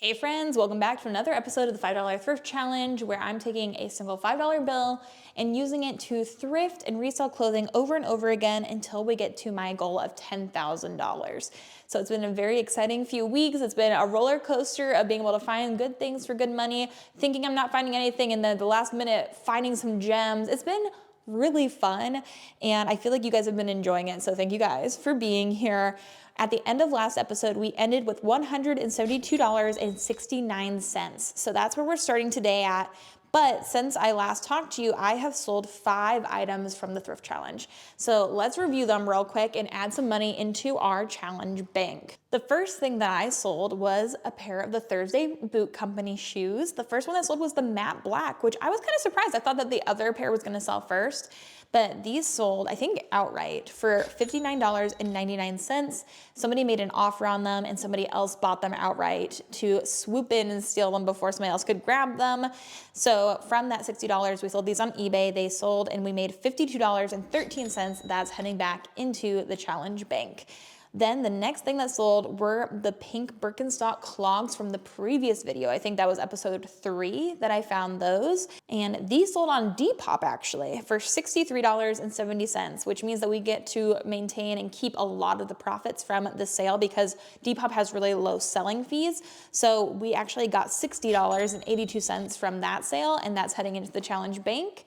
Hey friends, welcome back to another episode of the $5 Thrift Challenge, where I'm taking a single $5 bill and using it to thrift and resell clothing over and over again until we get to my goal of $10,000. So it's been a very exciting few weeks. It's been a roller coaster of being able to find good things for good money, thinking I'm not finding anything, and then at the last minute finding some gems. It's been really fun, and I feel like you guys have been enjoying it, so thank you guys for being here. At the end of last episode, we ended with $172.69. So that's where we're starting today at. But since I last talked to you, I have sold 5 items from the Thrift Challenge. So let's review them real quick and add some money into our challenge bank. The first thing that I sold was a pair of the Thursday Boot Company shoes. The first one I sold was the matte black, which I was kind of surprised. I thought that the other pair was gonna sell first. But these sold, I think, outright for $59.99. Somebody made an offer on them and somebody else bought them outright to swoop in and steal them before somebody else could grab them. So from that $60, we sold these on eBay. They sold and we made $52.13. That's heading back into the challenge bank. Then the next thing that sold were the pink Birkenstock clogs from the previous video. I think that was episode 3 that I found those. And these sold on Depop actually for $63.70, which means that we get to maintain and keep a lot of the profits from the sale because Depop has really low selling fees. So we actually got $60.82 from that sale, and that's heading into the challenge bank.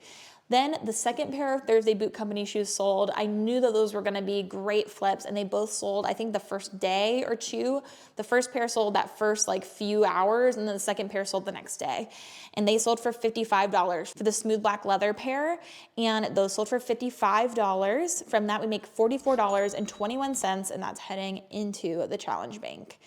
Then the second pair of Thursday Boot Company shoes sold. I knew that those were gonna be great flips, and they both sold, I think, the first day or two. The first pair sold that first few hours, and then the second pair sold the next day. And they sold for $55 for the smooth black leather pair, and those sold for $55. From that, we make $44.21, and that's heading into the challenge bank.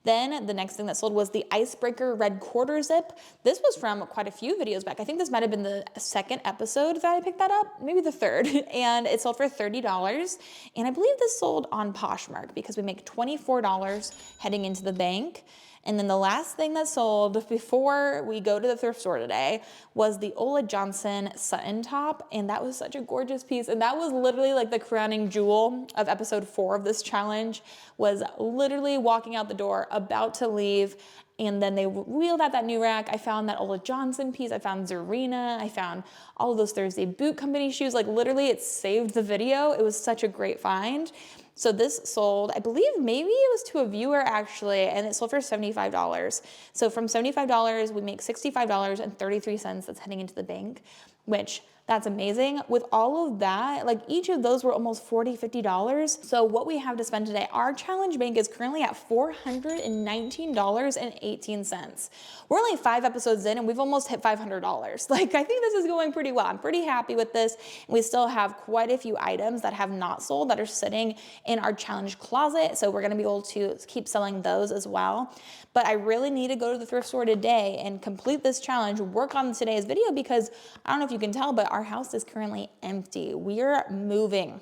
Then the next thing that sold was the Icebreaker red quarter zip. This was from quite a few videos back. I think this might have been the second episode that I picked that up, maybe the third. And it sold for $30. And I believe this sold on Poshmark because we make $24 heading into the bank. And then the last thing that sold before we go to the thrift store today was the Ola Johnson Sutton top. And that was such a gorgeous piece. And that was literally like the crowning jewel of episode 4 of this challenge, was literally walking out the door, about to leave. And then they wheeled out that new rack. I found that Ola Johnson piece. I found Zarina. I found all of those Thursday Boot Company shoes. Like literally it saved the video. It was such a great find. So this sold, I believe maybe it was to a viewer actually, and it sold for $75. So from $75, we make $65.33 that's heading into the bank, which that's amazing. With all of that, each of those were almost $40, $50. So what we have to spend today, our challenge bank is currently at $419.18. We're only 5 episodes in and we've almost hit $500. I think this is going pretty well. I'm pretty happy with this. We still have quite a few items that have not sold that are sitting in our challenge closet. So we're gonna be able to keep selling those as well. But I really need to go to the thrift store today and complete this challenge, work on today's video, because I don't know if you can tell, but our house is currently empty. We're moving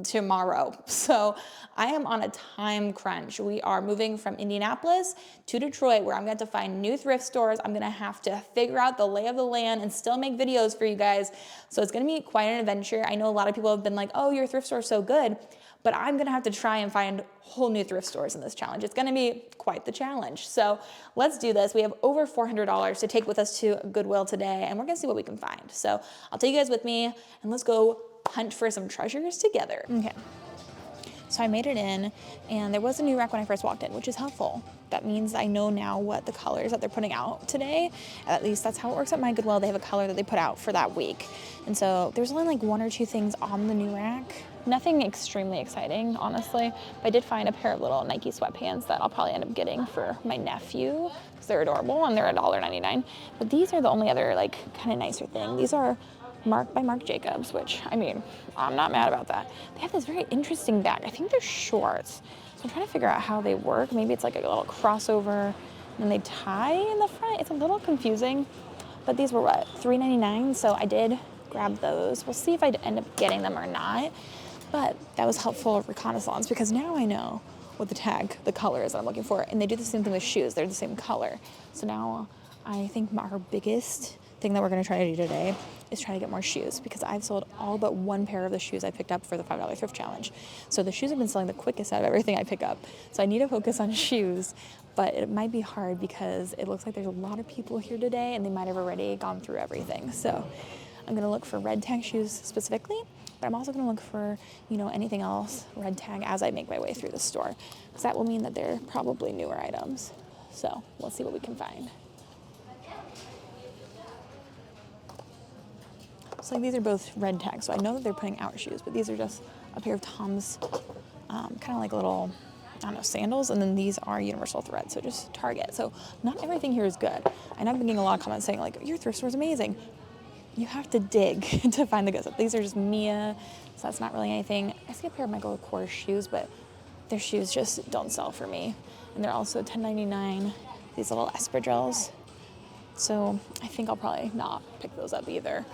tomorrow. So I am on a time crunch. We are moving from Indianapolis to Detroit, where I'm going to have to find new thrift stores. I'm going to have to figure out the lay of the land and still make videos for you guys. So it's going to be quite an adventure. I know a lot of people have been like, oh, your thrift store is so good. But I'm gonna have to try and find whole new thrift stores in this challenge. It's gonna be quite the challenge. So let's do this. We have over $400 to take with us to Goodwill today, and we're gonna see what we can find. So I'll take you guys with me, and let's go hunt for some treasures together. Okay. So I made it in, and there was a new rack when I first walked in, which is helpful. That means I know now what the colors that they're putting out today. At least that's how it works at my Goodwill. They have a color that they put out for that week. And so there's only 1 or 2 things on the new rack. Nothing extremely exciting, honestly. But I did find a pair of little Nike sweatpants that I'll probably end up getting for my nephew, because they're adorable and they're $1.99. But these are the only other kind of nicer thing. These are Marc by Marc Jacobs, which, I mean, I'm not mad about that. They have this very interesting bag. I think they're shorts. So I'm trying to figure out how they work. Maybe it's like a little crossover and they tie in the front. It's a little confusing, but these were what, $3.99? So I did grab those. We'll see if I end up getting them or not. But that was helpful reconnaissance because now I know what the color is that I'm looking for. And they do the same thing with shoes. They're the same color. So now I think our biggest thing that we're going to try to do today is try to get more shoes, because I've sold all but one pair of the shoes I picked up for the $5 thrift challenge. So the shoes have been selling the quickest out of everything I pick up. So I need to focus on shoes, but it might be hard because it looks like there's a lot of people here today and they might have already gone through everything. So I'm going to look for red tag shoes specifically, but I'm also going to look for, anything else red tag as I make my way through the store, because that will mean that they're probably newer items. So we'll see what we can find. So these are both red tags, so I know that they're putting out shoes, but these are just a pair of Tom's, kind of like little, sandals, and then these are universal thread, so just Target. So not everything here is good. And I've been getting a lot of comments saying, like, your thrift store is amazing. You have to dig to find the good stuff. These are just Mia, so that's not really anything. I see a pair of Michael Kors shoes, but their shoes just don't sell for me. And they're also $10.99, these little espadrilles. So I think I'll probably not pick those up either.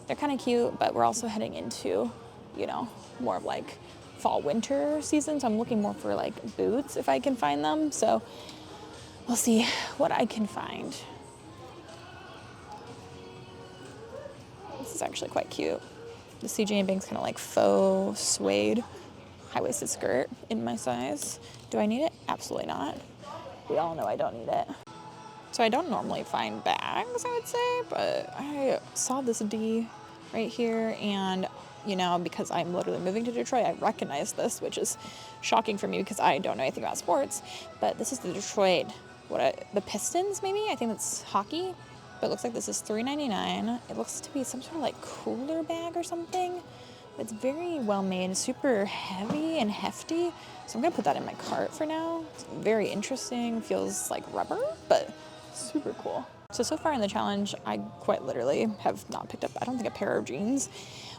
They're kind of cute, but we're also heading into, more of like fall winter season. So I'm looking more for like boots if I can find them. So we'll see what I can find. This is actually quite cute. The CJ & Banks kind of like faux suede high-waisted skirt in my size. Do I need it? Absolutely not. We all know I don't need it. So I don't normally find bags, I would say, but I saw this D right here, and, because I'm literally moving to Detroit, I recognize this, which is shocking for me because I don't know anything about sports, but this is the Detroit, the Pistons, maybe? I think that's hockey, but it looks like this is $3.99. It looks to be some sort of like cooler bag or something. It's very well made, super heavy and hefty, so I'm going to put that in my cart for now. It's very interesting, feels like rubber, but super cool. So far in the challenge, I quite literally have not picked up, I don't think, a pair of jeans,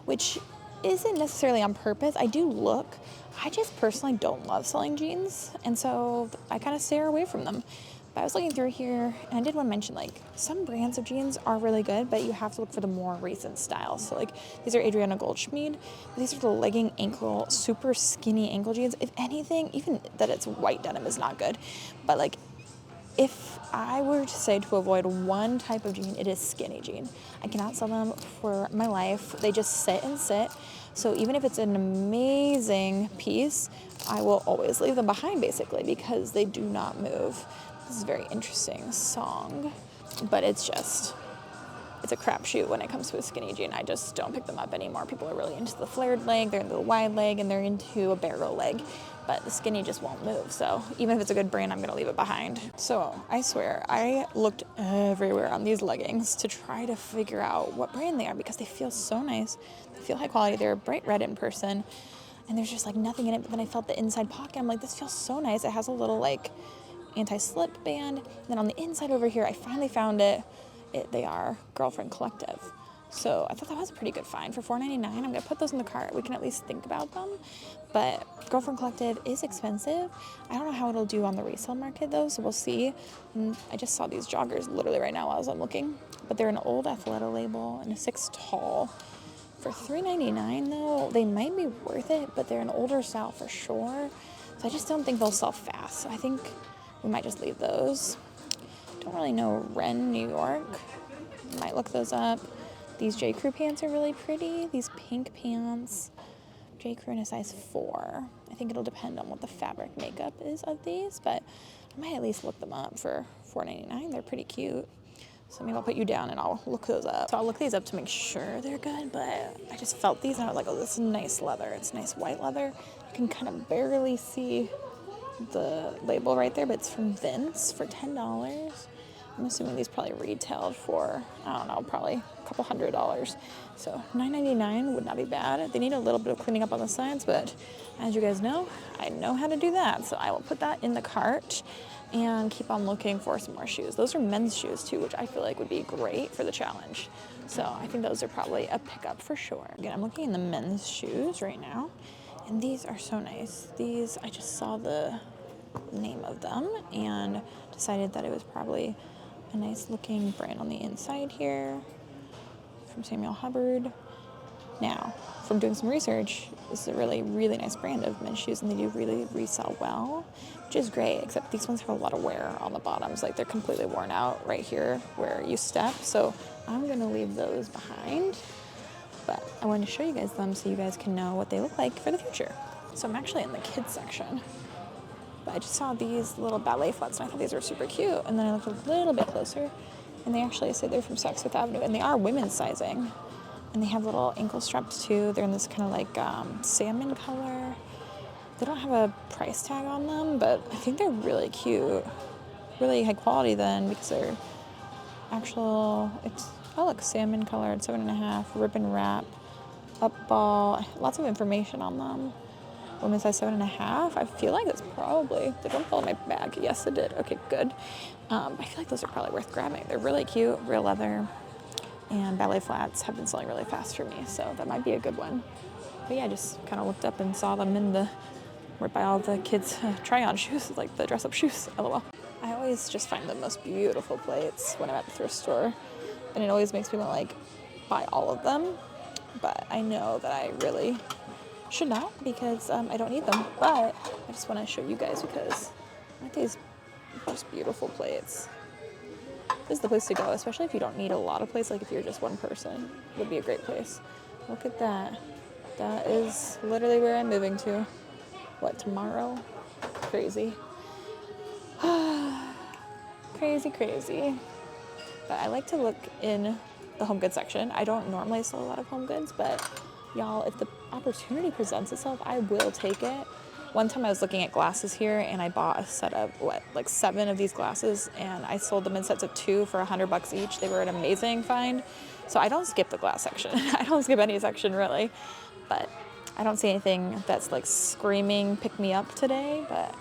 which isn't necessarily on purpose. I just personally don't love selling jeans, and so I kind of steer away from them. But I was looking through here, and I did want to mention, like, some brands of jeans are really good, but you have to look for the more recent styles. So, like, these are Adriana Goldschmied. These are the legging ankle, super skinny ankle jeans. If anything, even that it's white denim is not good. But, like, if I were to say to avoid one type of jean, it is skinny jean. I cannot sell them for my life. They just sit and sit. So even if it's an amazing piece, I will always leave them behind, basically, because they do not move. This is a very interesting song, but it's a crapshoot when it comes to a skinny jean. I just don't pick them up anymore. People are really into the flared leg, they're into the wide leg, and they're into a barrel leg. But the skinny just won't move. So even if it's a good brand, I'm going to leave it behind. So I swear, I looked everywhere on these leggings to try to figure out what brand they are, because they feel so nice. They feel high quality. They're bright red in person, and there's just like nothing in it. But then I felt the inside pocket. I'm like, this feels so nice. It has a little like anti-slip band. And then on the inside over here, I finally found it. They are Girlfriend Collective. So I thought that was a pretty good find for $4.99. I'm going to put those in the cart. We can at least think about them. But Girlfriend Collective is expensive. I don't know how it'll do on the resale market, though, so we'll see. And I just saw these joggers literally right now as I'm looking. But they're an old Athleta label and a 6 tall. For $3.99, though, they might be worth it, but they're an older style for sure. So I just don't think they'll sell fast. So I think we might just leave those. Don't really know Ren, New York. Might look those up. These J. Crew pants are really pretty. These pink pants, J. Crew in a size 4. I think it'll depend on what the fabric makeup is of these, but I might at least look them up for $4.99. They're pretty cute. So maybe I'll put you down and I'll look those up. So I'll look these up to make sure they're good, but I just felt these and I was like, oh, this is nice leather. It's nice white leather. You can kind of barely see the label right there, but it's from Vince for $10. I'm assuming these probably retailed for, I don't know, probably a couple $100. So $9.99 would not be bad. They need a little bit of cleaning up on the sides, but as you guys know, I know how to do that. So I will put that in the cart and keep on looking for some more shoes. Those are men's shoes too, which I feel like would be great for the challenge. So I think those are probably a pickup for sure. Again, I'm looking in the men's shoes right now, and these are so nice. These, I just saw the name of them and decided that it was probably a nice looking brand on the inside here from Samuel Hubbard. Now, from doing some research, this is a really, really nice brand of men's shoes, and they do really resell well, which is great, except these ones have a lot of wear on the bottoms. Like, they're completely worn out right here where you step, so I'm going to leave those behind. But I wanted to show you guys them so you guys can know what they look like for the future. So I'm actually in the kids section. But I just saw these little ballet flats, and I thought these were super cute. And then I looked a little bit closer, and they actually say they're from Saks Fifth Avenue, and they are women's sizing. And they have little ankle straps too. They're in this kind of like salmon color. They don't have a price tag on them, but I think they're really cute. Really high quality then, because they're actual, look, salmon color at 7.5, ribbon wrap, up ball, lots of information on them. Women's size 7.5. I feel like that's probably, they don't fall in my bag. Yes, it did. Okay, good. I feel like those are probably worth grabbing. They're really cute, real leather. And ballet flats have been selling really fast for me, so that might be a good one. But yeah, I just kind of looked up and saw them in the, right by all the kids' try-on shoes, like the dress-up shoes, LOL. I always just find the most beautiful plates when I'm at the thrift store, and it always makes me want to like buy all of them, but I know that I really should not because I don't need them, but I just want to show you guys because aren't these just beautiful plates? This is the place to go, especially if you don't need a lot of plates, like if you're just one person, would be a great place. Look at that. That is literally where I'm moving to. What, tomorrow? Crazy. Crazy, crazy. But I like to look in the home goods section. I don't normally sell a lot of home goods, but y'all, if the opportunity presents itself, I will take it. One time I was looking at glasses here, and I bought a set of, like 7 of these glasses, and I sold them in sets of 2 for $100 each. They were an amazing find. So I don't skip the glass section. I don't skip any section, really. But I don't see anything that's, like, screaming, pick me up today, but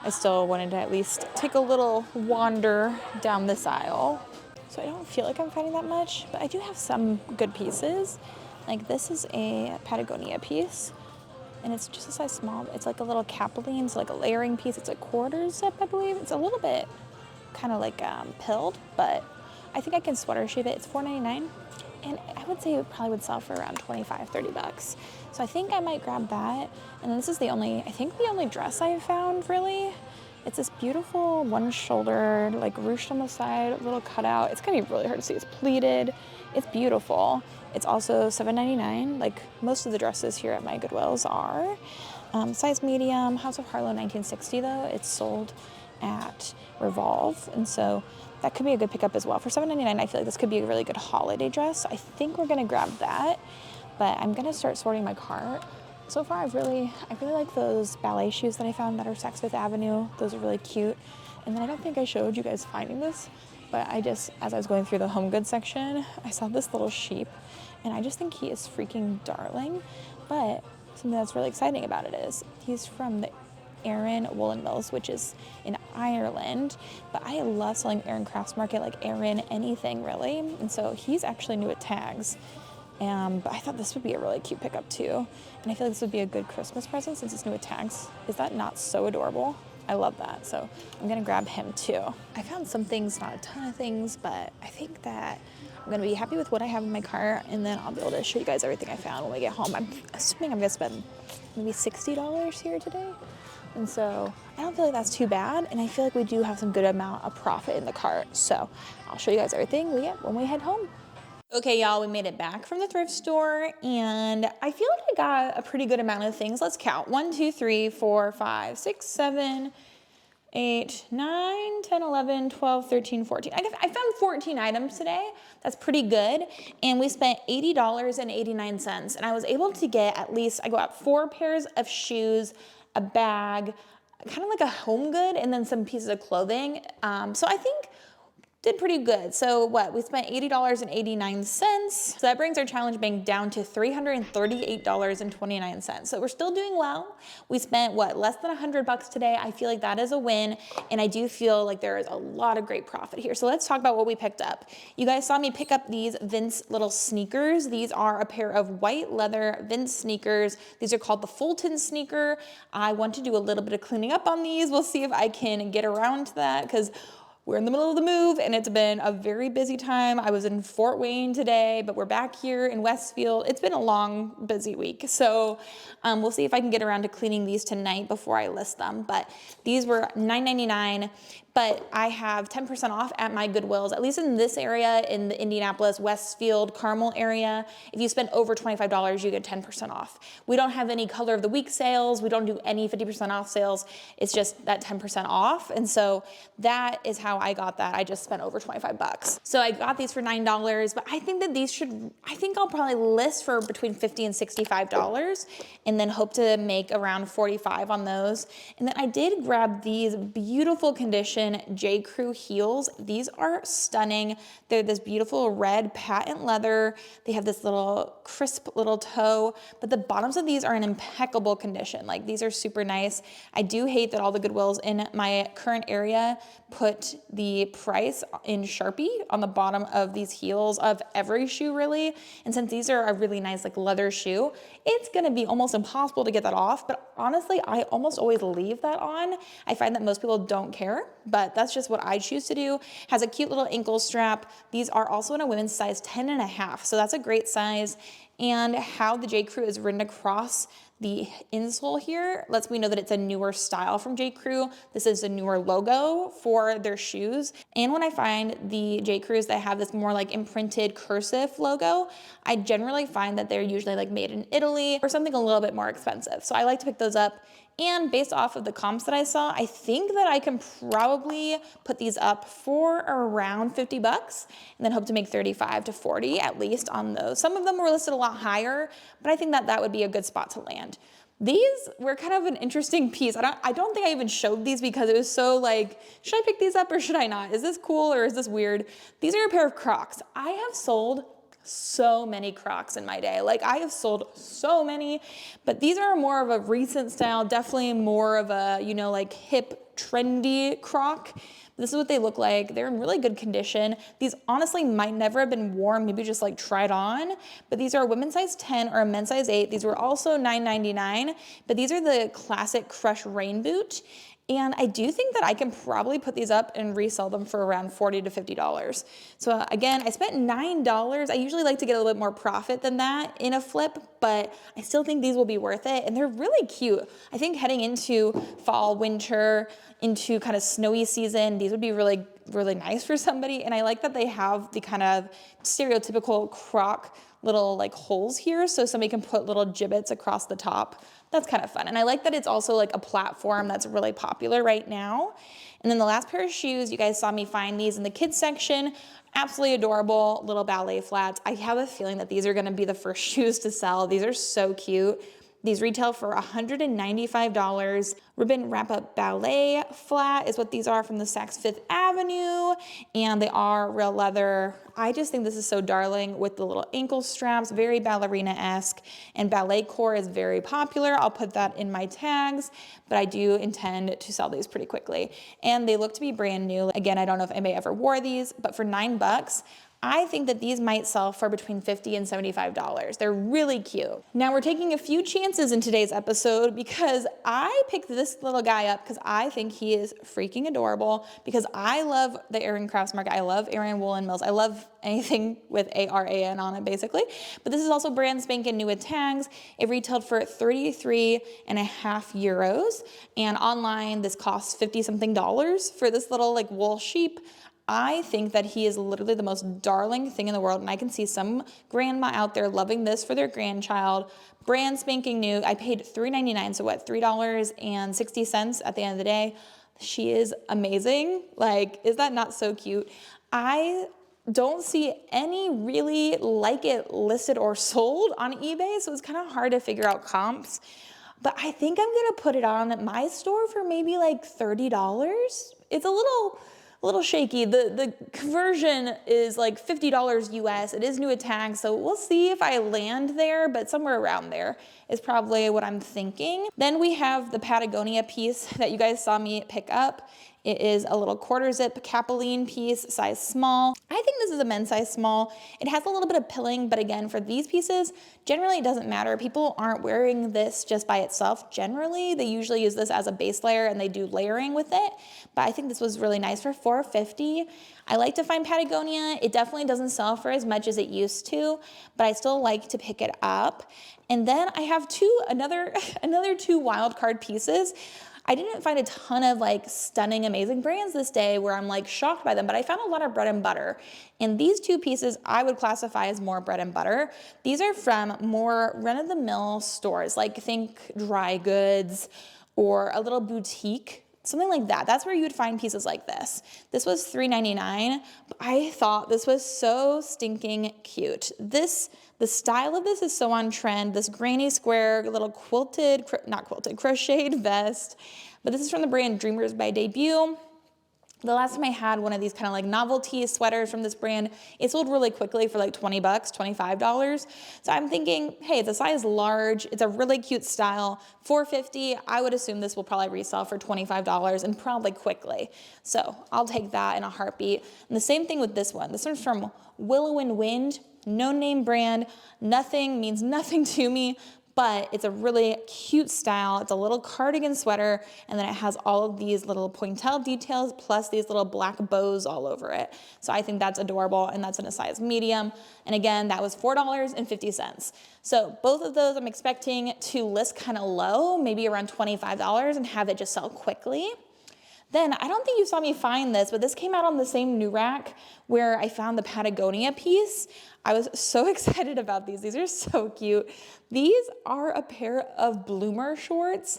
I still wanted to at least take a little wander down this aisle. So I don't feel like I'm finding that much, but I do have some good pieces. Like, this is a Patagonia piece. And it's just a size small. It's like a little capeline, so like a layering piece. It's a quarter zip, I believe. It's a little bit kind of like pilled, but I think I can sweater shape it. It's $4.99, and I would say it probably would sell for around $25-30. So I think I might grab that. And then this is the only dress I've found, really. It's this beautiful one-shouldered, like ruched on the side, little cutout. It's gonna be really hard to see. It's pleated. It's beautiful. It's also $7.99, like most of the dresses here at my Goodwills are. Size medium, House of Harlow 1960 though. It's sold at Revolve, and so that could be a good pickup as well. For $7.99, I feel like this could be a really good holiday dress. I think we're gonna grab that, but I'm gonna start sorting my cart. So far, I really like those ballet shoes that I found that are Saks Fifth Avenue. Those are really cute. And then I don't think I showed you guys finding this, but as I was going through the home goods section, I saw this little sheep, and I just think he is freaking darling. But something that's really exciting about it is he's from the Aran Woolen Mills, which is in Ireland. But I love selling Aran Crafts Market, like Aran anything really. And so he's actually new at tags. But I thought this would be a really cute pickup too. And I feel like this would be a good Christmas present since it's new at tags. Is that not so adorable? I love that. So I'm gonna grab him too. I found some things, not a ton of things, but I think that I'm gonna be happy with what I have in my cart, and then I'll be able to show you guys everything I found when we get home. I'm assuming I'm gonna spend maybe $60 here today. And so I don't feel like that's too bad. And I feel like we do have some good amount of profit in the cart. So I'll show you guys everything we get when we head home. Okay, y'all, we made it back from the thrift store, and I feel like I got a pretty good amount of things. Let's count. 1, 2, 3, 4, 5, 6, 7, 8, 9, 10, 11, 12, 13, 14. I found 14 items today. That's pretty good. And we spent $80.89. And I was able to get at least, I got 4 pairs of shoes, a bag, kind of like a home good, and then some pieces of clothing. So I think did pretty good. So we spent $80.89. So that brings our challenge bank down to $338.29. So we're still doing well. We spent less than $100 today. I feel like that is a win. And I do feel like there is a lot of great profit here. So let's talk about what we picked up. You guys saw me pick up these Vince little sneakers. These are a pair of white leather Vince sneakers. These are called the Fulton sneaker. I want to do a little bit of cleaning up on these. We'll see if I can get around to that, because we're in the middle of the move and it's been a very busy time. I was in Fort Wayne today, but we're back here in Westfield. It's been a long, busy week. So we'll see if I can get around to cleaning these tonight before I list them. But these were $9.99, but I have 10% off at my Goodwills, at least in this area, in the Indianapolis, Westfield, Carmel area. If you spend over $25, you get 10% off. We don't have any color of the week sales. We don't do any 50% off sales. It's just that 10% off. And so that is how I got that. I just spent over 25 bucks. So I got these for $9, but I think that these I think I'll probably list for between $50 and $65 and then hope to make around 45 on those. And then I did grab these beautiful condition J. Crew heels. These are stunning. They're this beautiful red patent leather. They have this little crisp little toe, but the bottoms of these are in impeccable condition. Like these are super nice. I do hate that all the Goodwills in my current area put the price in Sharpie on the bottom of these heels of every shoe really. And since these are a really nice like leather shoe, it's gonna be almost impossible to get that off. But honestly, I almost always leave that on. I find that most people don't care, but that's just what I choose to do. Has a cute little ankle strap. These are also in a women's size 10.5, so that's a great size. And how the J. Crew is written across the insole here lets me know that it's a newer style from J. Crew. This is a newer logo for their shoes. And when I find the J. Crews that have this more like imprinted cursive logo, I generally find that they're usually like made in Italy or something a little bit more expensive. So I like to pick those up. And based off of the comps that I saw, I think that I can probably put these up for around 50 bucks and then hope to make 35 to 40 at least on those. Some of them were listed a lot higher, but I think that that would be a good spot to land. These were kind of an interesting piece. I don't think I even showed these because it was so like, should I pick these up or should I not? Is this cool or is this weird? These are a pair of Crocs. I have sold so many Crocs in my day. Like I have sold so many, but these are more of a recent style, definitely more of a, you know, like hip, trendy Croc. This is what they look like. They're in really good condition. These honestly might never have been worn, maybe just like tried on, but these are a women's size 10 or a men's size 8. These were also $9.99, but these are the classic Crush Rain Boot. And I do think that I can probably put these up and resell them for around $40 to $50. So again, I spent $9. I usually like to get a little bit more profit than that in a flip, but I still think these will be worth it. And they're really cute. I think heading into fall, winter, into kind of snowy season, these would be really, really nice for somebody. And I like that they have the kind of stereotypical Croc little like holes here so somebody can put little gibbets across the top. That's kind of fun. And I like that it's also like a platform that's really popular right now. And then the last pair of shoes, you guys saw me find these in the kids section. Absolutely adorable little ballet flats. I have a feeling that these are gonna be the first shoes to sell. These are so cute. These retail for $195. Ribbon wrap-up ballet flat is what these are from the Saks Fifth Avenue, and they are real leather. I just think this is so darling with the little ankle straps, very ballerina-esque, and ballet core is very popular. I'll put that in my tags, but I do intend to sell these pretty quickly. And they look to be brand new. Again, I don't know if anybody ever wore these, but for $9, I think that these might sell for between $50 and $75. They're really cute. Now we're taking a few chances in today's episode because I picked this little guy up because I think he is freaking adorable, because I love the Aran Craftsmark. I love Aran Woolen Mills. I love anything with ARAN on it basically. But this is also brand spanking new with tags. It retailed for 33.5 euros. And online this costs 50 something dollars for this little like wool sheep. I think that he is literally the most darling thing in the world, and I can see some grandma out there loving this for their grandchild. Brand spanking new. I paid $3.99, so what, $3.60 at the end of the day. She is amazing. Like, is that not so cute? I don't see any really like it listed or sold on eBay, so it's kind of hard to figure out comps. But I think I'm gonna put it on at my store for maybe like $30. It's a little shaky. The conversion is like $50 US. It is new at tags, so we'll see if I land there, but somewhere around there is probably what I'm thinking. Then we have the Patagonia piece that you guys saw me pick up. It is a little quarter zip capeline piece, size small. I think this is a men's size small. It has a little bit of pilling, but again, for these pieces, generally it doesn't matter. People aren't wearing this just by itself. Generally, they usually use this as a base layer and they do layering with it. But I think this was really nice for $4.50. I like to find Patagonia. It definitely doesn't sell for as much as it used to, but I still like to pick it up. And then I have another two wild card pieces. I didn't find a ton of like stunning, amazing brands this day where I'm like shocked by them, but I found a lot of bread and butter. And these two pieces I would classify as more bread and butter. These are from more run-of-the-mill stores, like think dry goods or a little boutique, something like that. That's where you would find pieces like this. This was $3.99, but I thought this was so stinking cute. The style of this is so on trend. This granny square little crocheted vest, but this is from the brand Dreamers by Debut. The last time I had one of these kind of like novelty sweaters from this brand, it sold really quickly for like 20 bucks, $25. So I'm thinking, hey, it's a size large. It's a really cute style. $4.50, I would assume this will probably resell for $25 and probably quickly. So I'll take that in a heartbeat. And the same thing with this one. This one's from Willow and Wind, no name brand. Nothing means nothing to me, but it's a really cute style. It's a little cardigan sweater, and then it has all of these little pointelle details plus these little black bows all over it. So I think that's adorable, and that's in a size medium. And again, that was $4.50. So both of those I'm expecting to list kind of low, maybe around $25, and have it just sell quickly. Then, I don't think you saw me find this, but this came out on the same new rack where I found the Patagonia piece. I was so excited about these. These are so cute. These are a pair of bloomer shorts,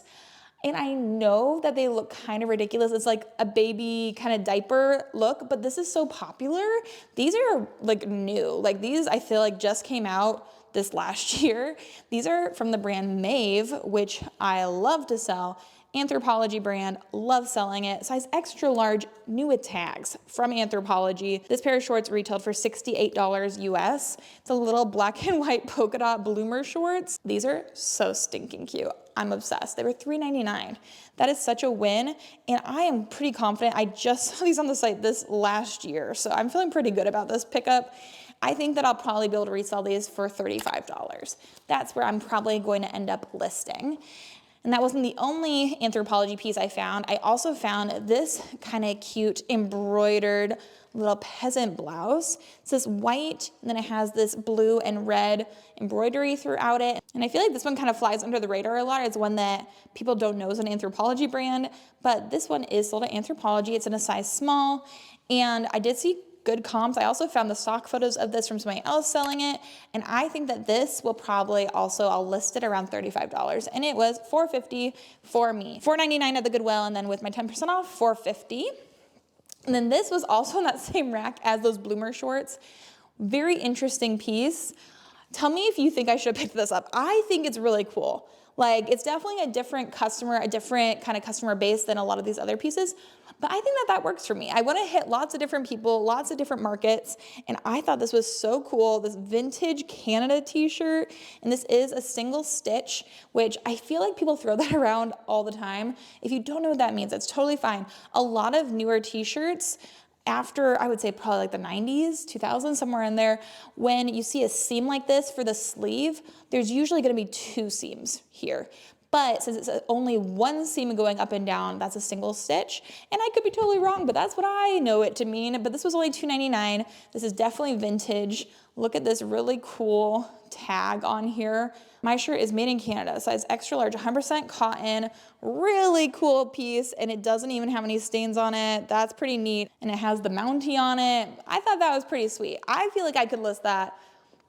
and I know that they look kind of ridiculous. It's like a baby kind of diaper look, but this is so popular. These are like new. Like these, I feel like just came out this last year. These are from the brand Maeve, which I love to sell. Anthropologie brand, love selling it. Size extra large, new with tags from Anthropologie. This pair of shorts retailed for $68 US. It's a little black and white polka dot bloomer shorts. These are so stinking cute. I'm obsessed. They were $3.99. That is such a win, and I am pretty confident. I just saw these on the site this last year, so I'm feeling pretty good about this pickup. I think that I'll probably be able to resell these for $35. That's where I'm probably going to end up listing. And that wasn't the only Anthropologie piece I found. I also found this kind of cute embroidered little peasant blouse. It's this white, and then it has this blue and red embroidery throughout it. And I feel like this one kind of flies under the radar a lot. It's one that people don't know is an Anthropologie brand, but this one is sold at Anthropologie. It's in a size small, and I did see good comps. I also found the stock photos of this from somebody else selling it, and I think that this will probably also, I'll list it around $35, and it was $4.50 for me. $4.99 at the Goodwill, and then with my 10% off, $4.50. And then this was also in that same rack as those bloomer shorts. Very interesting piece. Tell me if you think I should have picked this up. I think it's really cool. Like, it's definitely a different customer, a different kind of customer base than a lot of these other pieces, but I think that that works for me. I want to hit lots of different people, lots of different markets, and I thought this was so cool, this vintage Canada t-shirt, and this is a single stitch, which I feel like people throw that around all the time. If you don't know what that means, that's totally fine. A lot of newer t-shirts, after, I would say probably like the 90s, 2000s, somewhere in there, when you see a seam like this for the sleeve, there's usually gonna be two seams here. But since it's only one seam going up and down, that's a single stitch. And I could be totally wrong, but that's what I know it to mean. But this was only $2.99. This is definitely vintage. Look at this really cool tag on here. My shirt is made in Canada, size extra large, 100% cotton, really cool piece, and it doesn't even have any stains on it. That's pretty neat, and it has the Mountie on it. I thought that was pretty sweet. I feel like I could list that,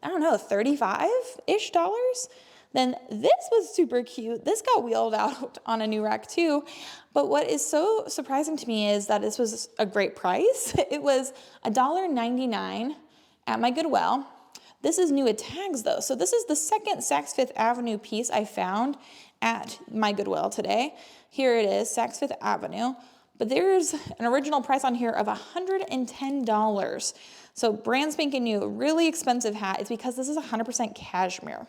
I don't know, $35-ish. Then this was super cute. This got wheeled out on a new rack too. But what is so surprising to me is that this was a great price. It was $1.99 at my Goodwill. This is new with tags though. So this is the second Saks Fifth Avenue piece I found at my Goodwill today. Here it is, Saks Fifth Avenue. But there's an original price on here of $110. So brand spanking new, really expensive hat. It's because this is 100% cashmere.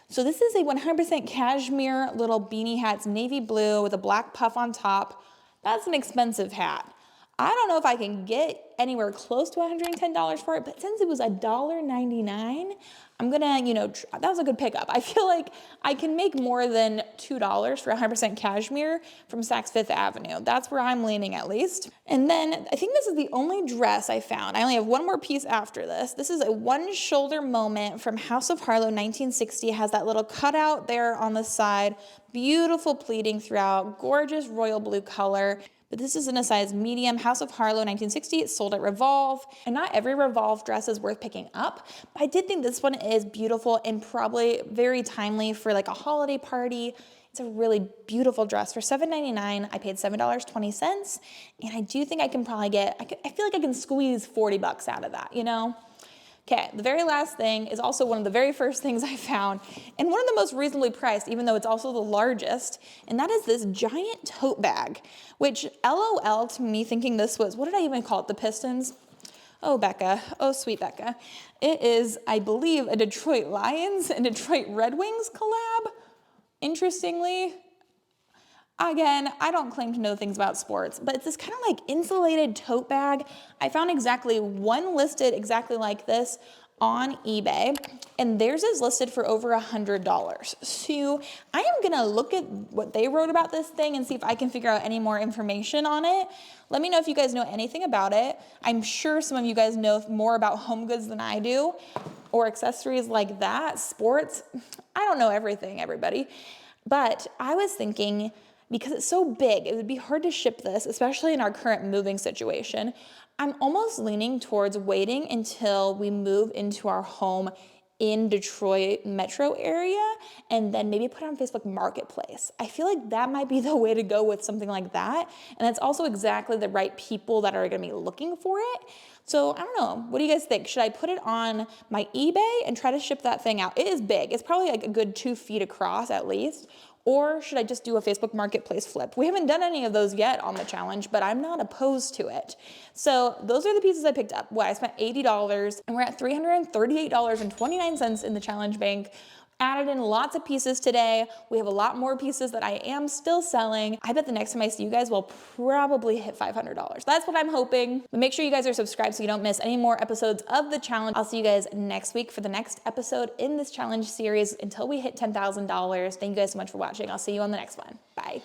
So this is a 100% cashmere little beanie hat. It's navy blue with a black puff on top. That's an expensive hat. I don't know if I can get anywhere close to $110 for it, but since it was $1.99, I'm gonna, that was a good pickup. I feel like I can make more than $2 for 100% cashmere from Saks Fifth Avenue. That's where I'm leaning at least. And then I think this is the only dress I found. I only have one more piece after this. This is a one shoulder moment from House of Harlow 1960. It has that little cutout there on the side. Beautiful pleating throughout, gorgeous royal blue color. But this is in a size medium. House of Harlow 1960, it's sold at Revolve. And not every Revolve dress is worth picking up, but I did think this one is beautiful and probably very timely for like a holiday party. It's a really beautiful dress. For $7.99, I paid $7.20. And I do think I can probably I feel like I can squeeze 40 bucks out of that, Okay, the very last thing is also one of the very first things I found, and one of the most reasonably priced, even though it's also the largest, and that is this giant tote bag, which LOL to me thinking this was, what did I even call it, the Pistons? Oh, Becca, oh, sweet Becca. It is, I believe, a Detroit Lions and Detroit Red Wings collab, interestingly. Again, I don't claim to know things about sports, but it's this kind of like insulated tote bag. I found exactly one listed exactly like this on eBay, and theirs is listed for over $100. So I am gonna look at what they wrote about this thing and see if I can figure out any more information on it. Let me know if you guys know anything about it. I'm sure some of you guys know more about home goods than I do, or accessories like that, sports. I don't know everything, everybody. But I was thinking, because it's so big, it would be hard to ship this, especially in our current moving situation. I'm almost leaning towards waiting until we move into our home in Detroit metro area and then maybe put it on Facebook Marketplace. I feel like that might be the way to go with something like that. And that's also exactly the right people that are gonna be looking for it. So I don't know, what do you guys think? Should I put it on my eBay and try to ship that thing out? It is big, it's probably like a good 2 feet across at least. Or should I just do a Facebook Marketplace flip? We haven't done any of those yet on the challenge, but I'm not opposed to it. So those are the pieces I picked up. I spent $80 and we're at $338.29 in the challenge bank. Added in lots of pieces today. We have a lot more pieces that I am still selling. I bet the next time I see you guys, we'll probably hit $500. That's what I'm hoping. But make sure you guys are subscribed so you don't miss any more episodes of the challenge. I'll see you guys next week for the next episode in this challenge series until we hit $10,000. Thank you guys so much for watching. I'll see you on the next one. Bye.